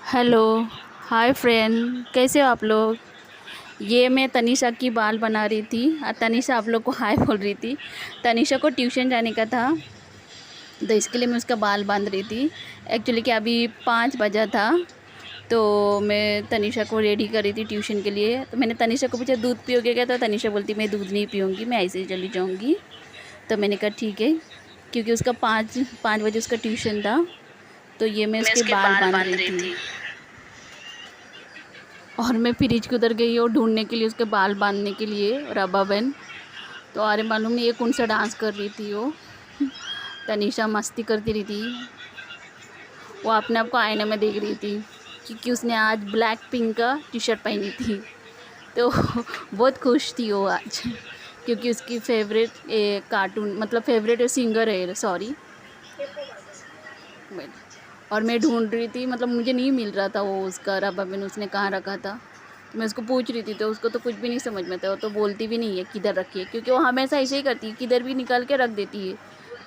Hello. Hi friend, कैसे हो आप लोग। ये मैं तनीषा की बाल बना रही थी और तनीषा आप लोग को हाय बोल रही थी। तनीषा को ट्यूशन जाने का था तो इसके लिए मैं उसका बाल बांध रही थी। एक्चुअली कि अभी 5 बजा था तो मैं तनीषा को रेडी कर रही थी ट्यूशन के लिए। तो मैंने तनीषा को पूछा दूध पियोगे क्या, तो तनीषा बोलती मैं दूध नहीं पीऊँगी, मैं ऐसे ही चली जाऊँगी। तो मैंने कहा ठीक है, क्योंकि उसका 5 बजे उसका ट्यूशन था। तो ये मैं उसके बाल बांध रही थी और मैं फ्रिज के उधर गई और ढूंढने के लिए उसके बाल बांधने के लिए रबा बैंड। तो अरे मालूम नहीं ये कौन सा डांस कर रही थी वो। तनीषा मस्ती करती रही थी, वो अपने आप को आईने में देख रही थी क्योंकि उसने आज ब्लैक पिंक का टी शर्ट पहनी थी। तो बहुत खुश थी वो आज, क्योंकि उसकी फेवरेट कार्टून मतलब फेवरेट सिंगर है, सॉरी। और मैं ढूंढ रही थी, मतलब मुझे नहीं मिल रहा था वो उसका रबा बैंड, उसने कहाँ रखा था। तो मैं उसको पूछ रही थी तो उसको तो कुछ भी नहीं समझ में था। वो तो बोलती भी नहीं है किधर रखी है, क्योंकि वो हमेशा ऐसे ही करती है, किधर भी निकाल के रख देती है।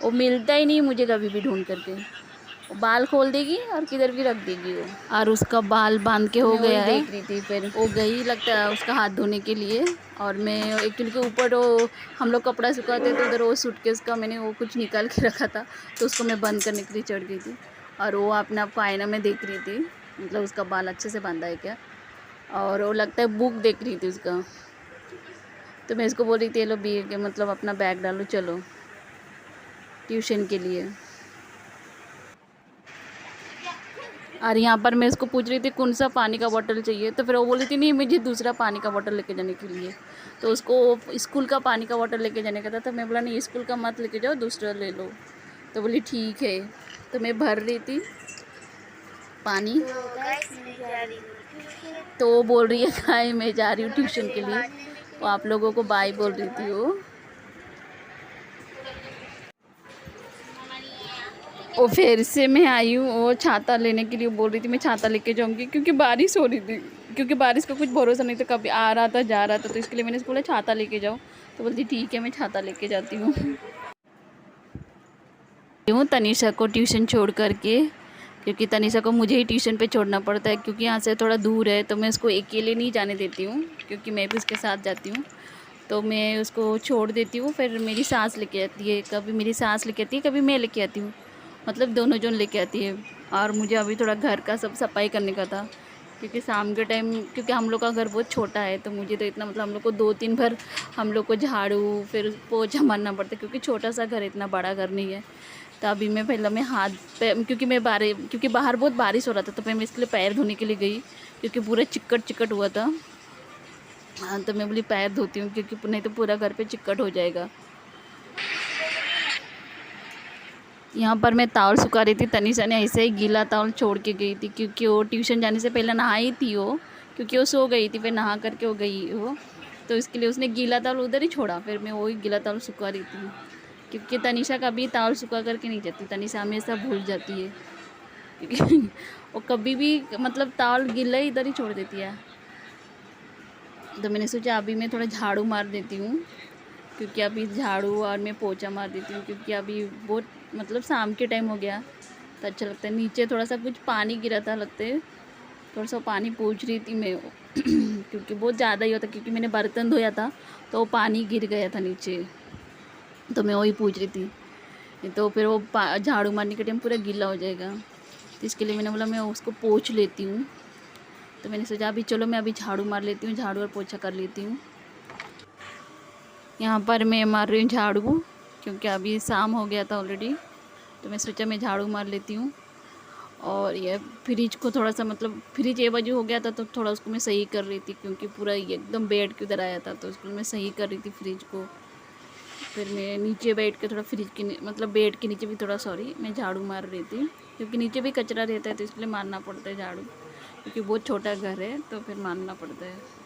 वो मिलता ही नहीं मुझे कभी भी ढूंढ करके। वो बाल खोल देगी और किधर भी रख देगी वो। और उसका बाल बांध के हो गया है, देख रही थी। फिर वो गई लगता है उसका हाथ धोने के लिए। और मैं एक्चुअली के ऊपर वो हम लोग कपड़ा सुखाते तो उधर वो सूटकेस का मैंने वो कुछ निकाल के रखा था, तो उसको मैं बंद करने के लिए चढ़ गई थी। और वो अपने आप को आईना में देख रही थी, मतलब उसका बाल अच्छे से बांधा है क्या। और वो लगता है बुक देख रही थी उसका। तो मैं इसको बोल रही थी लो बी के मतलब अपना बैग डालो चलो ट्यूशन के लिए। और यहाँ पर मैं इसको पूछ रही थी कौन सा पानी का बोतल चाहिए, तो फिर वो बोली थी नहीं मुझे दूसरा पानी का बोतल लेके जाने के लिए। तो उसको स्कूल का पानी का बोतल लेके जाने का था, तो मैं बोला नहीं स्कूल का मत लेके जाओ, दूसरा ले लो। तो बोली ठीक है। तो मैं भर रही थी पानी। तो वो बोल रही है खाए मैं जा रही हूँ ट्यूशन के लिए। वो आप लोगों को बाय बोल रही थी वो फिर से मैं आई हूँ, वो छाता लेने के लिए बोल रही थी मैं छाता लेके जाऊँगी, क्योंकि बारिश हो रही थी। क्योंकि बारिश का कुछ भरोसा नहीं था, कभी आ रहा था जा रहा था, तो इसके लिए मैंने इसको बोला छाता लेके जाओ। तो बोलती ठीक है मैं छाता लेके जाती हूँ। तनीषा को ट्यूशन छोड़ करके, क्योंकि तनीषा को मुझे ही ट्यूशन पे छोड़ना पड़ता है, क्योंकि यहाँ से थोड़ा दूर है। तो मैं उसको अकेले नहीं जाने देती हूँ, क्योंकि मैं भी उसके साथ जाती हूँ। तो मैं उसको छोड़ देती हूँ, फिर मेरी सास लेके आती है, कभी मेरी सास लेके आती है कभी मैं लेके आती हूँ, मतलब दोनों जन लेके आती है। और मुझे अभी थोड़ा घर का सब सफाई करने का था, क्योंकि शाम के टाइम क्योंकि हम लोग का घर बहुत छोटा है, तो मुझे तो इतना मतलब हम लोग को 2-3 बार हम लोग को झाड़ू फिर पोछा मारना पड़ता है, क्योंकि छोटा सा घर है, इतना बड़ा घर नहीं है। तो अभी मैं पहले मैं हाथ पे क्योंकि बाहर बहुत बारिश हो रहा था, तो मैं इसके लिए पैर धोने के लिए गई, क्योंकि पूरा चिक्कट चिक्कट हुआ था। हाँ, तो मैं बोली पैर धोती हूँ, क्योंकि नहीं तो पूरा घर पे चिक्कट हो जाएगा। यहाँ पर मैं तावल सुखा रही थी, तनीषा ने ऐसे ही गीला तावल छोड़ के गई थी, क्योंकि वो ट्यूशन जाने से पहले नहाई थी वो, क्योंकि वो सो गई थी, फिर नहा करके वो गई वो। तो इसके लिए उसने गीला तावल उधर ही छोड़ा, फिर मैं वही गीला तावल सुखा रही थी, क्योंकि तनीषा कभी तावल सुखा करके नहीं जाती, तनीषा हमेशा भूल जाती है, क्योंकि वो कभी भी मतलब तावल गीला ही इधर ही छोड़ देती है। तो मैंने सोचा अभी मैं थोड़ा झाड़ू मार देती हूँ, क्योंकि अभी झाड़ू और मैं पोछा मार देती हूँ, क्योंकि अभी बहुत मतलब शाम के टाइम हो गया तो अच्छा लगता है। नीचे थोड़ा सा कुछ पानी गिरा था, लगता है थोड़ा सा पानी पूछ रही थी मैं क्योंकि बहुत ज़्यादा ही होता, क्योंकि मैंने बर्तन धोया था तो वो पानी गिर गया था नीचे, तो मैं वही पूछ रही थी। तो फिर वो झाड़ू मारने के टाइम पूरा गीला हो जाएगा, तो इसके लिए मैंने बोला मैं उसको पोंछ लेती हूँ। तो मैंने सोचा अभी चलो मैं अभी झाड़ू मार लेती हूँ, झाड़ू और पोछा कर लेती हूँ। यहाँ पर मैं मार रही हूँ झाड़ू, क्योंकि अभी शाम हो गया था ऑलरेडी, तो मैं सोचा मैं झाड़ू मार लेती हूँ। और ये फ्रिज को थोड़ा सा मतलब फ्रिज 1 बजे हो गया था, तो थोड़ा उसको मैं सही कर रही थी, क्योंकि पूरा एकदम बेड के उधर आया था, तो उसको मैं सही कर रही थी फ्रिज को। फिर मैं नीचे बैठ के थोड़ा फ्रिज के मतलब बेड के नीचे भी थोड़ा मैं झाड़ू मार रही थी, क्योंकि नीचे भी कचरा रहता है, तो इसलिए मारना पड़ता है झाड़ू, क्योंकि बहुत छोटा घर है तो फिर मारना पड़ता है।